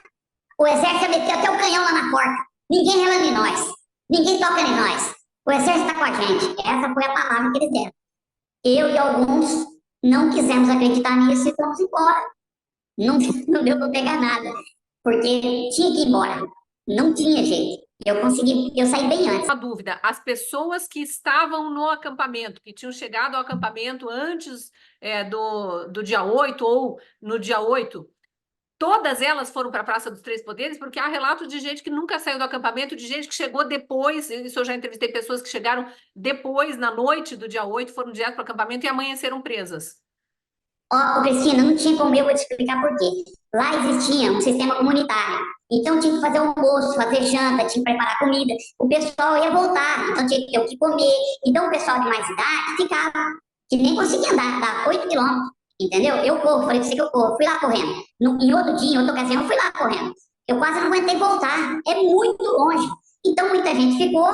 S2: o exército vai meter até o canhão lá na porta. Ninguém relando em nós. Ninguém toca em nós. O exército está com a gente. Essa foi a palavra que eles deram. Eu e alguns não quisemos acreditar nisso e fomos embora. Não, não deu para pegar nada. Porque tinha que ir embora. Não tinha jeito. Eu saí bem antes.
S1: Uma dúvida, as pessoas que estavam no acampamento, que tinham chegado ao acampamento antes do dia 8 ou no dia 8, todas elas foram para a Praça dos Três Poderes, porque há relatos de gente que nunca saiu do acampamento, de gente que chegou depois, isso eu já entrevistei pessoas que chegaram depois, na noite do dia 8, foram direto para o acampamento e amanheceram presas.
S2: Ó, Cristina, não tinha como eu vou te explicar por quê. Lá existia um sistema comunitário. Então tinha que fazer almoço, fazer janta, tinha que preparar comida. O pessoal ia voltar, então tinha que ter o que comer. Então o pessoal de mais idade ficava, que nem conseguia andar 8 quilômetros, entendeu? Eu corro, falei pra você que eu corro, fui lá correndo. Em outro dia, em outra ocasião, eu fui lá correndo. Eu quase não aguentei voltar, é muito longe. Então muita gente ficou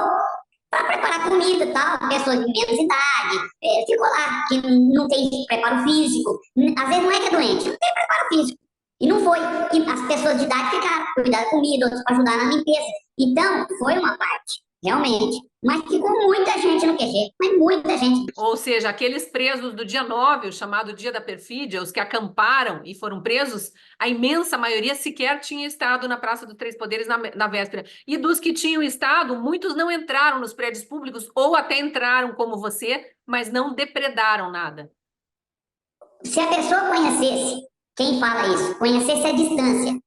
S2: para preparar comida e tal, pessoas de menos idade, ficou lá, que não tem preparo físico, às vezes não é que é doente, não tem preparo físico, e não foi, e as pessoas de idade ficaram, cuidar da comida, outros para ajudar na limpeza, então foi uma parte, realmente, mas ficou muita gente no QG, mas muita gente.
S1: Ou seja, aqueles presos do dia 9, o chamado Dia da Perfídia, os que acamparam e foram presos, a imensa maioria sequer tinha estado na Praça dos Três Poderes na véspera. E dos que tinham estado, muitos não entraram nos prédios públicos, ou até entraram como você, mas não depredaram nada.
S2: Se a pessoa conhecesse, quem fala isso, conhecesse a distância,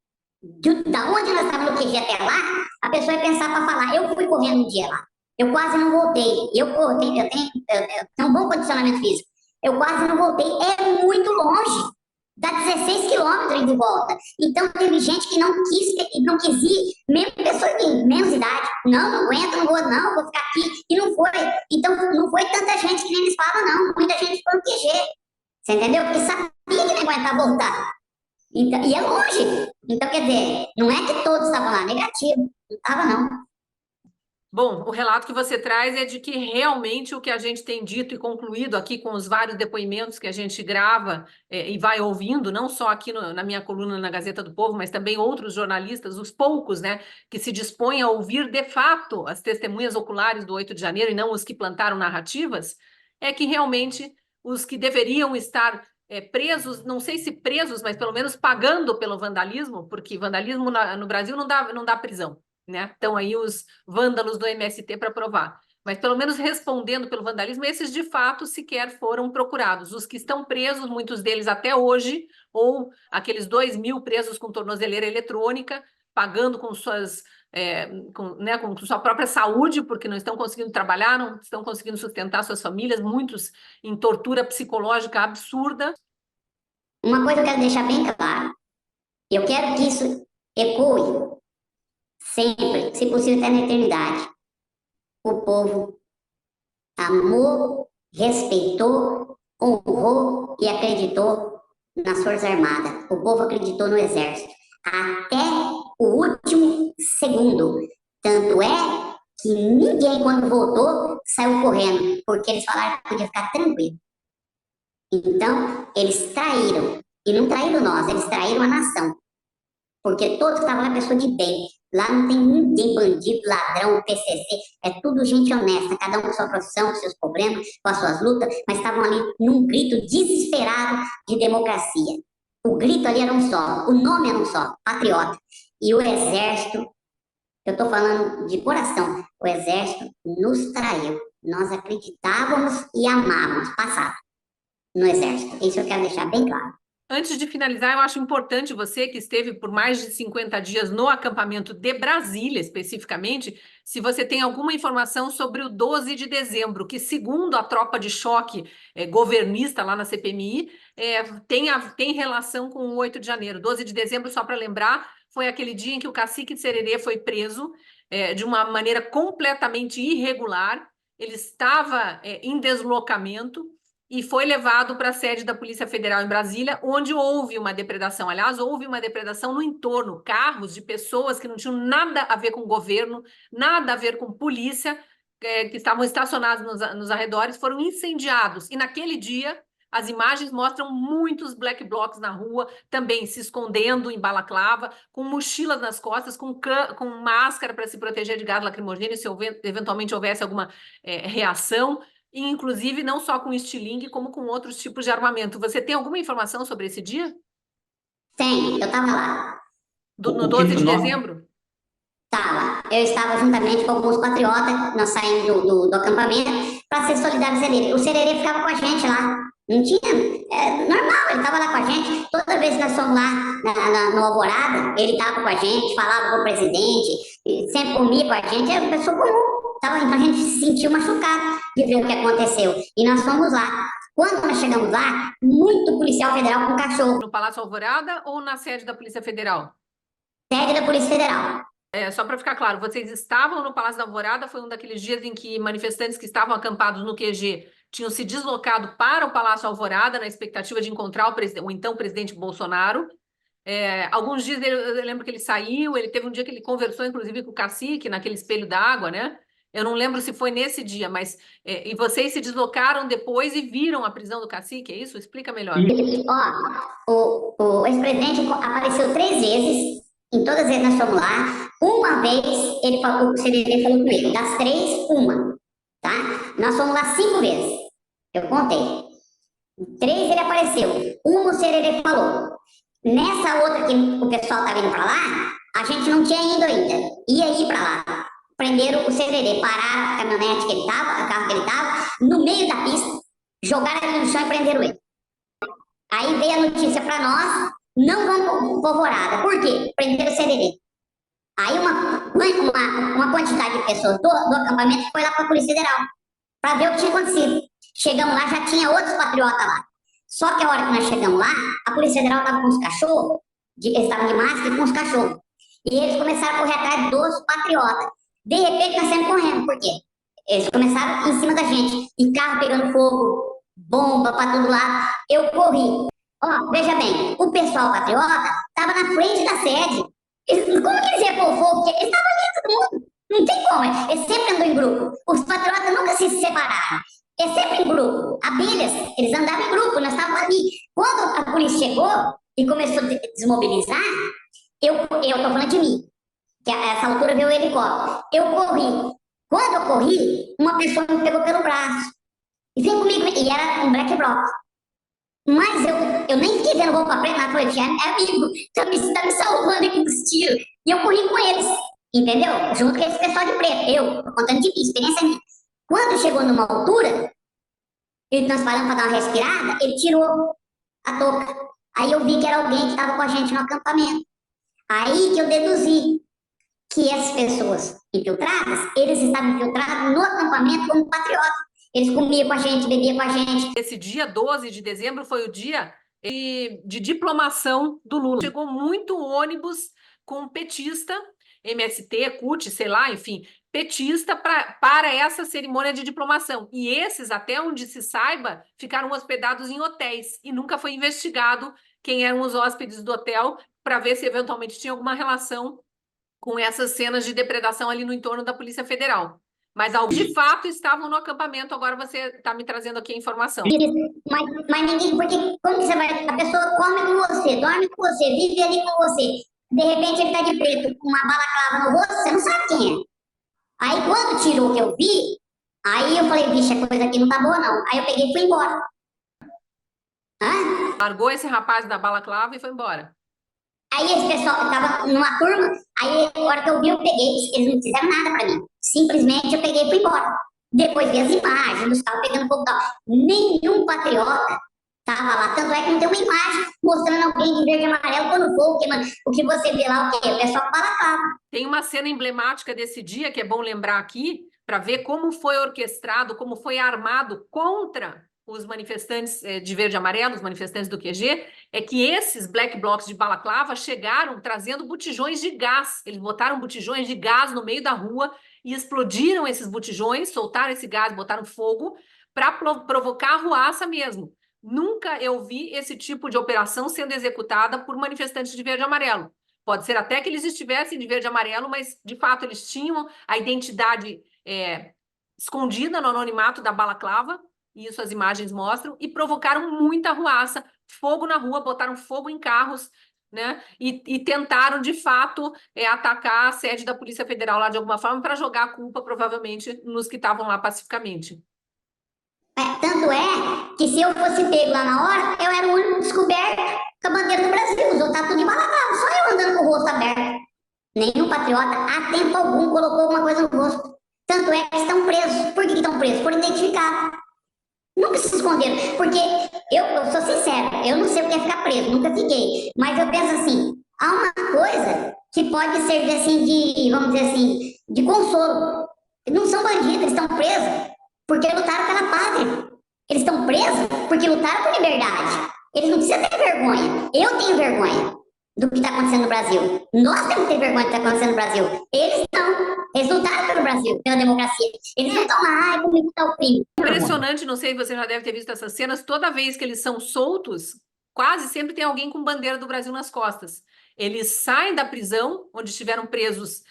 S2: da onde nós estávamos no QG até lá, a pessoa ia pensar para falar, eu fui correndo um dia lá. Eu quase não voltei. Eu tenho um bom condicionamento físico. Eu quase não voltei. É muito longe. Dá 16 quilômetros de volta. Então, teve gente que não quis ir, mesmo pessoas de menos idade. Não aguento, não vou ficar aqui. E não foi. Então, não foi tanta gente que nem eles falam, não. Muita gente foi no QG. Você entendeu? Porque sabia que não aguentava voltar. Então, e é longe. Então, quer dizer, não é que todos estavam lá. Negativo. Não estava, não.
S1: Bom, o relato que você traz é de que realmente o que a gente tem dito e concluído aqui com os vários depoimentos que a gente grava e vai ouvindo, não só aqui na minha coluna na Gazeta do Povo, mas também outros jornalistas, os poucos, né, que se dispõem a ouvir de fato as testemunhas oculares do 8 de janeiro e não os que plantaram narrativas, é que realmente os que deveriam estar presos, não sei se presos, mas pelo menos pagando pelo vandalismo, porque vandalismo no Brasil não dá prisão. Né? Estão aí os vândalos do MST para provar. Mas pelo menos respondendo pelo vandalismo, esses de fato sequer foram procurados. Os que estão presos, muitos deles até hoje, ou aqueles 2.000 presos com tornozeleira eletrônica, pagando com suas com sua própria saúde, porque não estão conseguindo trabalhar, não estão conseguindo sustentar suas famílias, muitos em tortura psicológica absurda.
S2: Uma coisa eu quero deixar bem claro. Eu quero que isso ecoe sempre, se possível até na eternidade. O povo amou, respeitou, honrou e acreditou nas Forças Armadas. O povo acreditou no Exército até o último segundo. Tanto é que ninguém, quando voltou, saiu correndo, porque eles falaram que podia ficar tranquilo. Então, eles traíram. E não traíram nós, eles traíram a nação. Porque todos que estavam lá, pessoa de bem. Lá não tem ninguém bandido, ladrão, PCC. É tudo gente honesta, cada um com sua profissão, com seus problemas, com as suas lutas, mas estavam ali num grito desesperado de democracia. O grito ali era um só, o nome era um só, patriota. E o Exército, eu estou falando de coração, o Exército nos traiu. Nós acreditávamos e amávamos, passava no Exército. Isso eu quero deixar bem claro.
S1: Antes de finalizar, eu acho importante você que esteve por mais de 50 dias no acampamento de Brasília, especificamente, se você tem alguma informação sobre o 12 de dezembro, que segundo a tropa de choque governista lá na CPMI, tem relação com o 8 de janeiro. 12 de dezembro, só para lembrar, foi aquele dia em que o cacique de Sererê foi preso de uma maneira completamente irregular. Ele estava em deslocamento e foi levado para a sede da Polícia Federal em Brasília, onde houve uma depredação. Aliás, houve uma depredação no entorno, carros de pessoas que não tinham nada a ver com o governo, nada a ver com polícia, que estavam estacionados nos arredores, foram incendiados. E naquele dia, as imagens mostram muitos black blocs na rua, também se escondendo em balaclava, com mochilas nas costas, com máscara para se proteger de gás lacrimogêneo, se eventualmente houvesse alguma reação. E, inclusive, não só com estilingue, como com outros tipos de armamento. Você tem alguma informação sobre esse dia?
S2: Tem, eu estava lá.
S1: No 12 de dezembro?
S2: Estava. Eu estava juntamente com alguns patriotas, nós saímos do acampamento para ser solidário ao Sererê. O Sererê ficava com a gente lá. Não tinha. Normal, ele estava lá com a gente. Toda vez que nós fomos lá no Alvorada, ele estava com a gente, falava com o presidente, sempre comia com a gente. É uma pessoa comum. Então a gente se sentiu machucado de ver o que aconteceu. E nós fomos lá. Quando nós chegamos lá, muito policial federal com cachorro.
S1: No Palácio Alvorada ou na sede da Polícia Federal?
S2: Sede da Polícia Federal.
S1: Só para ficar claro, vocês estavam no Palácio da Alvorada, foi um daqueles dias em que manifestantes que estavam acampados no QG tinham se deslocado para o Palácio Alvorada na expectativa de encontrar o então presidente Bolsonaro. Alguns dias eu lembro que ele saiu, ele teve um dia que ele conversou, inclusive, com o cacique, naquele espelho d'água, né? Eu não lembro se foi nesse dia, mas... e vocês se deslocaram depois e viram a prisão do cacique, é isso? Explica melhor.
S2: O ex-presidente apareceu 3 vezes, em todas as vezes nós fomos lá. Uma vez, o Sererê falou comigo, das 3, uma, tá? Nós fomos lá 5 vezes, eu contei. 3 ele apareceu, uma o Sererê falou. Nessa outra que o pessoal tá vindo para lá, a gente não tinha ido ainda, ia ir para lá. Prenderam o Sererê, pararam a caminhonete que ele tava, o carro que ele tava, no meio da pista, jogaram ele no chão e prenderam ele. Aí veio a notícia para nós, não vamos para Alvorada. Por quê? Prenderam o Sererê. Aí uma quantidade de pessoas do acampamento foi lá para a Polícia Federal, para ver o que tinha acontecido. Chegamos lá, já tinha outros patriotas lá. Só que a hora que nós chegamos lá, a Polícia Federal estava com os cachorros, eles estavam de máscara e com os cachorros. E eles começaram a correr atrás dos patriotas. De repente, nós saímos correndo. Por quê? Eles começaram em cima da gente. E carro pegando fogo, bomba para todo lado. Eu corri. Veja bem, o pessoal patriota estava na frente da sede. Como que eles iam pôr fogo? Porque eles estavam ali, todo mundo. Não tem como. Eles sempre andam em grupo. Os patriotas nunca se separaram. É sempre em grupo. A Bilhas, eles andavam em grupo, nós estávamos ali. Quando a polícia chegou e começou a desmobilizar, eu estou falando de mim, que a essa altura veio o helicóptero. Eu corri. Quando eu corri, uma pessoa me pegou pelo braço. E veio comigo, e era um black bloc. Mas eu nem fiquei vendo roupa preta, mas falei, é amigo, tá me salvando aqui dos tiros. E eu corri com eles, entendeu? Junto com esse pessoal de preto. Eu, contando de mim, experiência minha. Quando chegou numa altura, e nós paramos para dar uma respirada, ele tirou a touca. Aí eu vi que era alguém que estava com a gente no acampamento. Aí que eu deduzi que essas pessoas infiltradas, eles estavam infiltrados no acampamento como patriotas. Eles comiam com a gente, bebiam com a gente.
S1: Esse dia 12 de dezembro foi o dia de diplomação do Lula. Chegou muito ônibus com petista, MST, CUT, sei lá, enfim, petista para essa cerimônia de diplomação. E esses, até onde se saiba, ficaram hospedados em hotéis e nunca foi investigado quem eram os hóspedes do hotel para ver se eventualmente tinha alguma relação com essas cenas de depredação ali no entorno da Polícia Federal. Mas alguns de fato estavam no acampamento, agora você está me trazendo aqui a informação.
S2: Mas ninguém, porque quando você vai, a pessoa come com você, dorme com você, vive ali com você. De repente ele tá de preto com uma balaclava no rosto, você não sabe quem é. Aí quando tirou o que eu vi, aí eu falei, vixe, a coisa aqui não tá boa não. Aí eu peguei e fui embora. Hã?
S1: Largou esse rapaz da balaclava e foi embora.
S2: Aí esse pessoal tava numa turma, aí a hora que eu vi, eu peguei, eles não fizeram nada pra mim. Simplesmente eu peguei e fui embora. Depois vi as imagens dos carros pegando fogo e tal. Nenhum patriota tava lá. Tanto é que não tem uma imagem mostrando alguém de verde e amarelo quando fogo queimando. O que você vê lá, o quê? O pessoal balaclava.
S1: Tem uma cena emblemática desse dia, que é bom lembrar aqui, para ver como foi orquestrado, como foi armado contra os manifestantes de verde e amarelo, os manifestantes do QG, é que esses black blocs de balaclava chegaram trazendo botijões de gás. Eles botaram botijões de gás no meio da rua e explodiram esses botijões, soltaram esse gás, botaram fogo para provocar arruaça mesmo. Nunca eu vi esse tipo de operação sendo executada por manifestantes de verde e amarelo. Pode ser até que eles estivessem de verde e amarelo, mas, de fato, eles tinham a identidade escondida no anonimato da balaclava, e isso as imagens mostram, e provocaram muita arruaça, fogo na rua, botaram fogo em carros, né? E tentaram, de fato, atacar a sede da Polícia Federal lá de alguma forma para jogar a culpa, provavelmente, nos que estavam lá pacificamente.
S2: Tanto é que se eu fosse pego lá na hora, eu era o único descoberto com a bandeira do Brasil. Os outros tudo de balaclava, só eu andando com o rosto aberto. Nenhum patriota, a tempo algum, colocou alguma coisa no rosto. Tanto é que estão presos. Por que estão presos? Por identificar. Nunca se esconderam. Porque eu sou sincero, eu não sei o que é ficar preso, nunca fiquei. Mas eu penso assim, há uma coisa que pode servir assim de, vamos dizer assim, de consolo. Não são bandidos, eles estão presos porque lutaram pela pátria. Eles estão presos porque lutaram por liberdade. Eles não precisam ter vergonha. Eu tenho vergonha do que está acontecendo no Brasil. Nós temos que ter vergonha do que está acontecendo no Brasil. Eles não. Eles lutaram pelo Brasil, pela democracia. Eles não estão lá, ai, como está o crime.
S1: Impressionante, não sei se você já deve ter visto essas cenas, toda vez que eles são soltos, quase sempre tem alguém com bandeira do Brasil nas costas. Eles saem da prisão, onde estiveram presos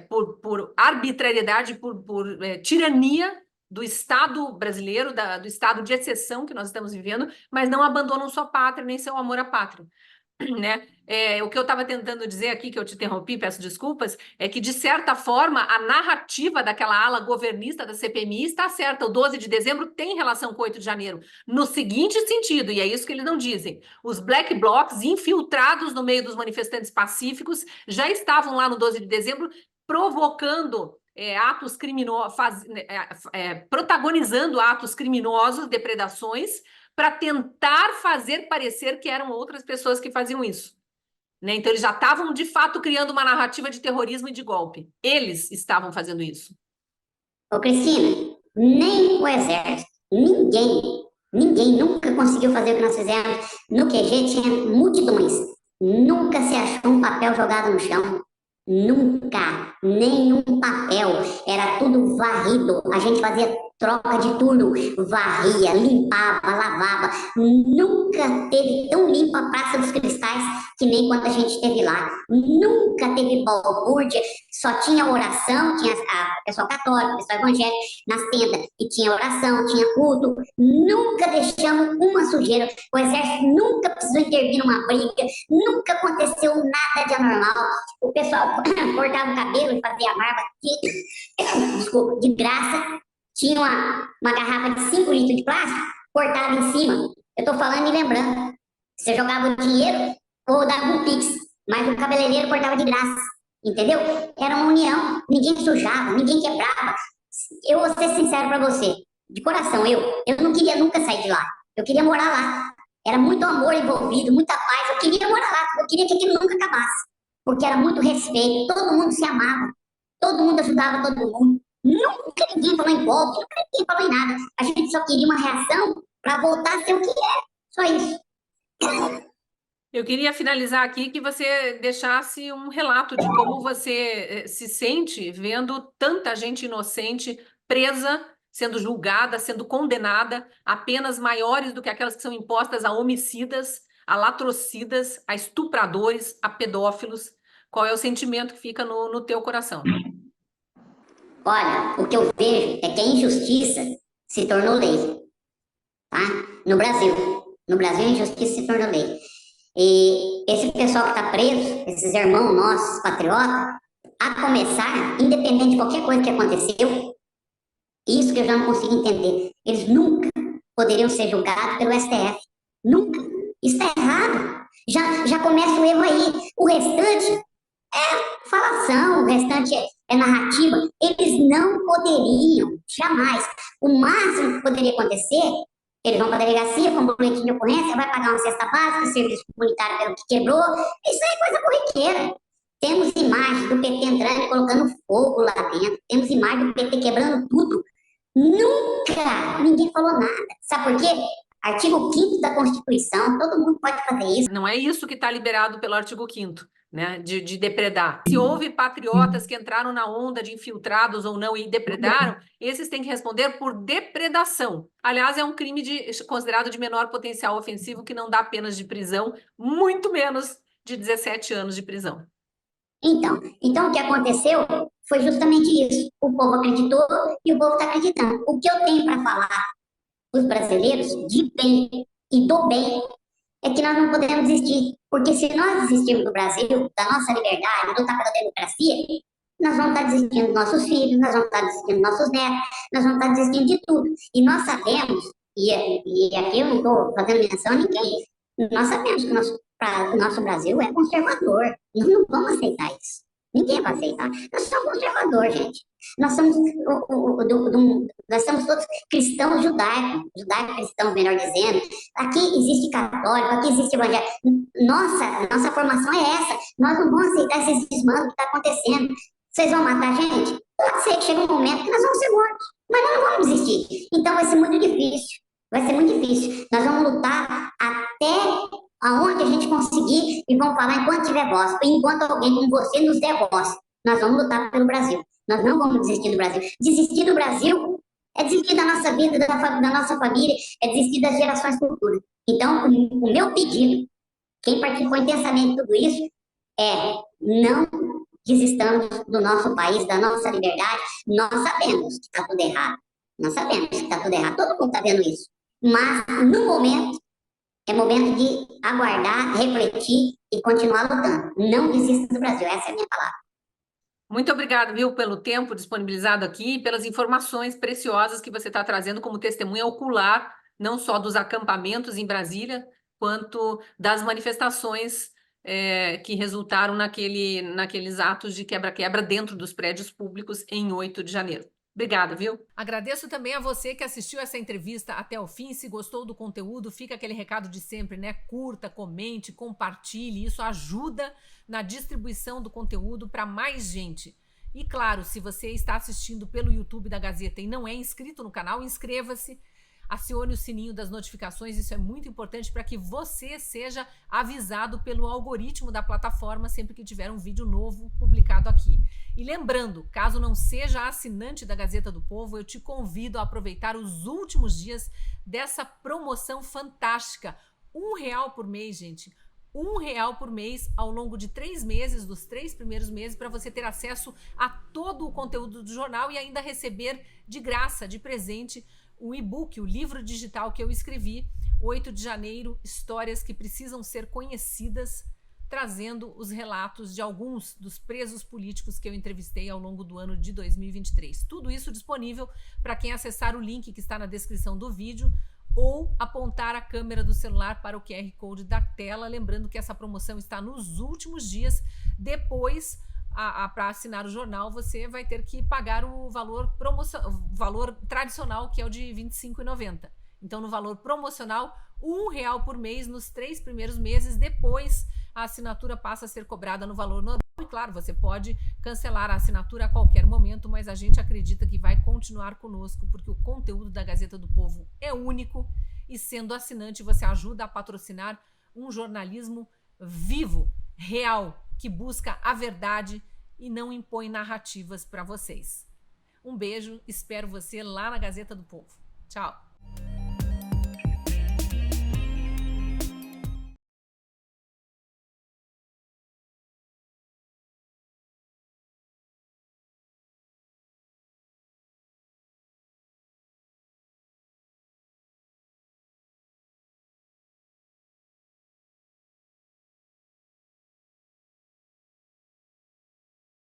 S1: por arbitrariedade, por tirania do Estado brasileiro, do Estado de exceção que nós estamos vivendo, mas não abandonam sua pátria, nem seu amor à pátria. Né? O que eu estava tentando dizer aqui, que eu te interrompi, peço desculpas, é que, de certa forma, a narrativa daquela ala governista da CPMI está certa. O 12 de dezembro tem relação com o 8 de janeiro, no seguinte sentido, e é isso que eles não dizem: os black blocs infiltrados no meio dos manifestantes pacíficos já estavam lá no 12 de dezembro provocando atos criminosos, protagonizando atos criminosos, depredações, para tentar fazer parecer que eram outras pessoas que faziam isso. Né? Então, eles já estavam, de fato, criando uma narrativa de terrorismo e de golpe. Eles estavam fazendo isso.
S2: Ô, Cristina, nem o Exército, ninguém nunca conseguiu fazer o que nós fizemos. No QG tinha multidões. Nunca se achou um papel jogado no chão. Nunca, nenhum papel, era tudo varrido, a gente fazia troca de turno, varria, limpava, lavava, nunca teve tão limpa a Praça dos Cristais que nem quando a gente esteve lá, nunca teve balbúrdia, só tinha oração, tinha o pessoal católico, o pessoal evangélico nas tendas, e tinha oração, tinha culto, nunca deixamos uma sujeira, o exército nunca precisou intervir numa briga, nunca aconteceu nada de anormal, o pessoal cortava o cabelo e fazia a barba desculpa, de graça, tinha uma garrafa de 5 litros de plástico, cortava em cima. Eu tô falando e lembrando. Você jogava o dinheiro ou dava um pix, mas o cabeleireiro cortava de graça, entendeu? Era uma união, ninguém sujava, ninguém quebrava. Eu vou ser sincero pra você, de coração, eu não queria nunca sair de lá. Eu queria morar lá. Era muito amor envolvido, muita paz. Eu queria morar lá, eu queria que aquilo nunca acabasse. Porque era muito respeito, todo mundo se amava, todo mundo ajudava todo mundo. Nunca ninguém falou em golpe, nunca ninguém falou em nada. A gente só queria uma reação para voltar a ser o que é. Só isso.
S1: Eu queria finalizar aqui que você deixasse um relato de como você se sente vendo tanta gente inocente presa, sendo julgada, sendo condenada a penas maiores do que aquelas que são impostas a homicidas, a latrocidas, a estupradores, a pedófilos. Qual é o sentimento que fica no teu coração?
S2: Olha, o que eu vejo é que a injustiça se tornou lei, tá? No Brasil. No Brasil, a injustiça se tornou lei. E esse pessoal que está preso, esses irmãos nossos, patriotas, a começar, independente de qualquer coisa que aconteceu, isso que eu já não consigo entender, eles nunca poderiam ser julgados pelo STF. Nunca. Isso está errado. Já começa o erro aí. O restante é falação, o restante é narrativa. Eles não poderiam, jamais. O máximo que poderia acontecer, eles vão para a delegacia com um boletim de ocorrência, vai pagar uma cesta básica, serviço comunitário pelo que quebrou. Isso é coisa corriqueira. Temos imagens do PT entrando e colocando fogo lá dentro. Temos imagens do PT quebrando tudo. Nunca ninguém falou nada. Sabe por quê? Artigo 5º da Constituição, todo mundo pode fazer isso.
S1: Não é isso que está liberado pelo artigo 5º, né, de depredar. Se houve patriotas que entraram na onda de infiltrados ou não e depredaram, esses têm que responder por depredação. Aliás, é um crime considerado de menor potencial ofensivo que não dá penas de prisão, muito menos de 17 anos de prisão.
S2: Então o que aconteceu foi justamente isso. O povo acreditou e o povo está acreditando. O que eu tenho para falar para os brasileiros de bem e do bem é que nós não podemos desistir. Porque se nós desistirmos do Brasil, da nossa liberdade, lutar pela democracia, nós vamos estar desistindo dos nossos filhos, nós vamos estar desistindo dos nossos netos, nós vamos estar desistindo de tudo. E nós sabemos, e aqui eu não estou fazendo menção a ninguém, nós sabemos que o nosso Brasil é conservador. Nós não vamos aceitar isso. Ninguém vai aceitar. Nós somos conservadores, gente. Nós somos todos cristãos judaico-cristãos, melhor dizendo. Aqui existe católico, aqui existe evangélico. Nossa formação é essa. Nós não vamos aceitar esses desmandos que está acontecendo. Vocês vão matar a gente? Pode ser que chegue um momento que nós vamos ser mortos. Mas nós não vamos desistir. Então vai ser muito difícil. Vai ser muito difícil. Nós vamos lutar até aonde a gente conseguir e vamos falar enquanto tiver voz. Enquanto alguém como você nos der voz, nós vamos lutar pelo Brasil. Nós não vamos desistir do Brasil. Desistir do Brasil é desistir da nossa vida, da nossa família, é desistir das gerações futuras. Então, o meu pedido, quem participou intensamente de tudo isso, é não desistamos do nosso país, da nossa liberdade. Nós sabemos que está tudo errado. Nós sabemos que está tudo errado. Todo mundo está vendo isso. Mas, no momento, é momento de aguardar, refletir e continuar lutando. Não desista do Brasil. Essa é a minha palavra.
S1: Muito obrigada, viu, pelo tempo disponibilizado aqui e pelas informações preciosas que você está trazendo como testemunha ocular, não só dos acampamentos em Brasília, quanto das manifestações que resultaram naqueles atos de quebra-quebra dentro dos prédios públicos em 8 de janeiro. Obrigada, viu? Agradeço também a você que assistiu essa entrevista até o fim. Se gostou do conteúdo, fica aquele recado de sempre, né? Curta, comente, compartilhe. Isso ajuda na distribuição do conteúdo para mais gente. E claro, se você está assistindo pelo YouTube da Gazeta e não é inscrito no canal, inscreva-se. Acione o sininho das notificações, isso é muito importante para que você seja avisado pelo algoritmo da plataforma sempre que tiver um vídeo novo publicado aqui. E lembrando, caso não seja assinante da Gazeta do Povo, eu te convido a aproveitar os últimos dias dessa promoção fantástica. R$1 por mês, gente. R$1 por mês ao longo de 3 meses, dos 3 primeiros meses, para você ter acesso a todo o conteúdo do jornal e ainda receber de graça, de presente, o e-book, o livro digital que eu escrevi, 8 de janeiro, histórias que precisam ser conhecidas, trazendo os relatos de alguns dos presos políticos que eu entrevistei ao longo do ano de 2023. Tudo isso disponível para quem acessar o link que está na descrição do vídeo ou apontar a câmera do celular para o QR Code da tela. Lembrando que essa promoção está nos últimos dias. Depois, para assinar o jornal, você vai ter que pagar o valor tradicional, que é o de R$ 25,90. Então, no valor promocional, R$1 por mês nos 3 primeiros meses. Depois, a assinatura passa a ser cobrada no valor normal. E claro, você pode cancelar a assinatura a qualquer momento, mas a gente acredita que vai continuar conosco, porque o conteúdo da Gazeta do Povo é único e, sendo assinante, você ajuda a patrocinar um jornalismo vivo, real, que busca a verdade e não impõe narrativas para vocês. Um beijo, espero você lá na Gazeta do Povo. Tchau!